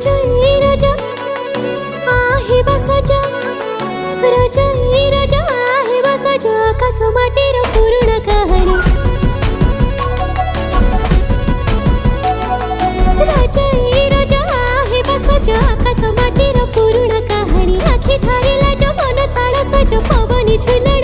राजा आहे बसाजा राजा आहे बसाजा आकाश माटीर पूर्ण कहाणी राजा आहे बसाजा आकाश माटीर पूर्ण कहाणी आखी धारिला जो मन ताळ सज पवनी झुला